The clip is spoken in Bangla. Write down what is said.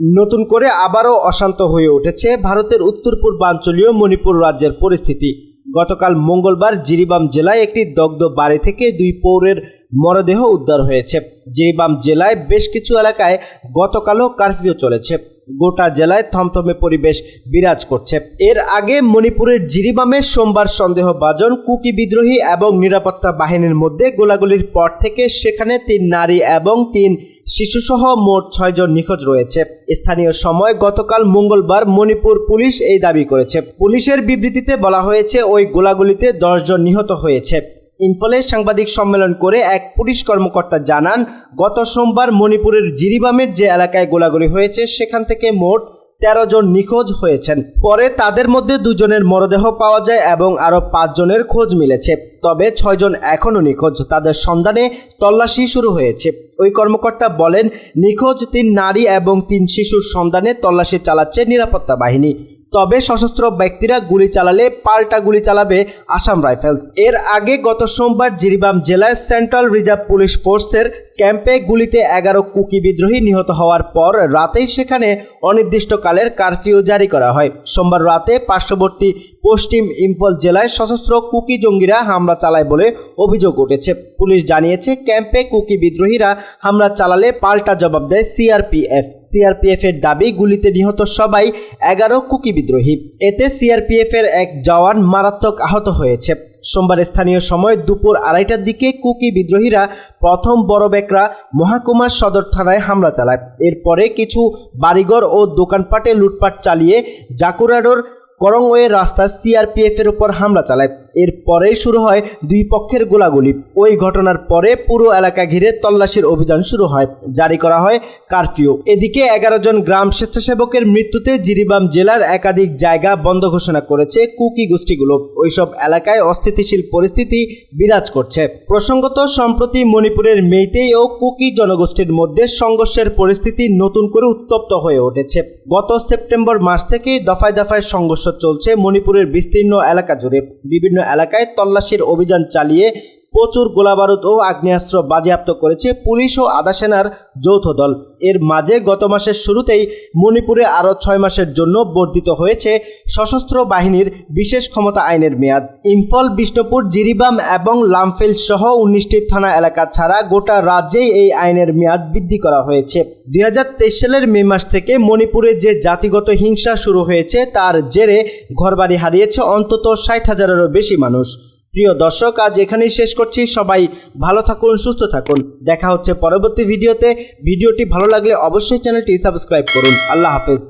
নতুন করে আবারও অশান্ত হয়ে উঠেছে ভারতের উত্তর পূর্বাঞ্চলীয় মণিপুর রাজ্যের পরিস্থিতি। গতকাল মঙ্গলবার জিরিবাম জেলায় একটি দগ্ধ বাড়ি থেকে 2 পৌরের মরদেহ উদ্ধার হয়েছে। জিরিবাম জেলায় বেশ কিছু এলাকায় গতকালও কারফিউ চলেছে। গোটা জেলায় থমথমে পরিবেশ বিরাজ করছে। এর আগে মণিপুরের জিরিবামে সোমবার সন্দেহভাজন কুকি বিদ্রোহী এবং নিরাপত্তা বাহিনীর মধ্যে গোলাগুলির পর থেকে সেখানে 3 নারী এবং 3 শিশুসহ মোট 6 জন নিখোঁজ রয়েছে। স্থানীয় সময় গতকাল মঙ্গলবার মণিপুর পুলিশ এই দাবি করেছে। পুলিশের বিবৃতিতে বলা হয়েছে ওই গোলাগুলিতে 10 জন নিহত হয়েছে। ইম্ফলে সাংবাদিক সম্মেলন করে এক পুলিশ কর্মকর্তা জানান, গত সোমবার মণিপুরের জিরিবামের যে এলাকায় গোলাগুলি হয়েছে সেখান থেকে মোট 13 জন নিখোঁজ হয়েছেন। পরে তাদের মধ্যে 2 জনের মরদেহ পাওয়া যায় এবং আরও 5 জনের খোঁজ মিলেছে। তবে 6 জন এখনও নিখোঁজ, তাদের সন্ধানে তল্লাশি শুরু হয়েছে। ওই কর্মকর্তা বলেন, নিখোঁজ 3 নারী এবং 3 শিশুর সন্ধানে তল্লাশি চালাচ্ছে নিরাপত্তা বাহিনী। তবে সশস্ত্র ব্যক্তিরা গুলি চালালে পাল্টা গুলি চালাবে আসাম রাইফেলস। এর আগে গত সোমবার জিরিবাম জেলায় সেন্ট্রাল রিজার্ভ পুলিশ ফোর্সের ক্যাম্পে গুলিতে 11 কুকি বিদ্রোহী নিহত হওয়ার পর রাতেই সেখানে অনির্দিষ্টকালের কারফিউ জারি করা হয়। সোমবার রাতে পার্শ্ববর্তী পশ্চিম ইম্ফল জেলায় সশস্ত্র কুকি জঙ্গিরা হামলা চালায় বলে অভিযোগ উঠেছে। পুলিশ জানিয়েছে, ক্যাম্পে কুকি বিদ্রোহীরা হামলা চালালে পাল্টা জবাব দেয় সিআরপিএফ এর দাবি, গুলিতে নিহত সবাই 11 কুকি বিদ্রোহী। এতে সিআরপিএফ এর এক জওয়ান মারাত্মক আহত হয়েছে। সোমবার স্থানীয় সময় দুপুর 2:30টার দিকে কুকি বিদ্রোহীরা প্রথম বড়বেকরা মহকুমার সদর থানায় হামলা চালায়। এরপরে কিছু বাড়িঘর ও দোকানপাটে লুটপাট চালিয়ে জাকুরাডোর করংওয়ে রাস্তার সিআরপিএফ এর উপর হামলা চালায়। এরপরেই শুরু হয় 2 পক্ষের গোলাগুলি। ওই ঘটনার পরে পুরো এলাকা ঘিরে তল্লাশির অভিযান শুরু হয়, জারি করা হয় কারফিউ। এদিকে 11 জন গ্রাম স্বেচ্ছাসেবকের মৃত্যুতে জিরিবাম জেলার একাধিক জায়গা বন্ধ ঘোষণা করেছে কুকি গোষ্ঠীগুলো। ওইসব এলাকায় অস্থিতিশীল পরিস্থিতি বিরাজ করছে। প্রসঙ্গত, সম্প্রতি মণিপুরের মেইতেই ও কুকি জনগোষ্ঠীর মধ্যে সংঘর্ষের পরিস্থিতি নতুন করে উত্তপ্ত হয়ে উঠেছে। গত সেপ্টেম্বর মাস থেকেই দফায় দফায় সংঘর্ষ চলছে মণিপুরের বিস্তীর্ণ এলাকা জুড়ে। বিভিন্ন এলাকায় তল্লাশির অভিযান চালিয়ে প্রচুর গোলাবারুদ ও আগ্নেয়াস্ত্র বাজেয়াপ্ত করেছে পুলিশ ও আধা সেনার যৌথ দল। এর মাঝে গত মাসের শুরুতেই মণিপুরে আরও 6 মাসের জন্য বর্ধিত হয়েছে সশস্ত্র বাহিনীর বিশেষ ক্ষমতা আইনের মেয়াদ। ইম্ফল, বিষ্ণুপুর, জিরিবাম এবং লামফেল সহ 19টি থানা এলাকা ছাড়া গোটা রাজ্যেই এই আইনের মেয়াদ বৃদ্ধি করা হয়েছে। 2023 সালের মে মাস থেকে মণিপুরে যে জাতিগত হিংসা শুরু হয়েছে তার জেরে ঘরবাড়ি হারিয়েছে অন্তত 60,000-এরও বেশি মানুষ। প্রিয় দর্শক, আজ এখানেই শেষ করছি। সবাই ভালো থাকুন, সুস্থ থাকুন। দেখা হচ্ছে পরবর্তী ভিডিওতে। ভিডিওটি ভালো লাগলে অবশ্যই চ্যানেলটি সাবস্ক্রাইব করুন। আল্লাহ হাফেজ।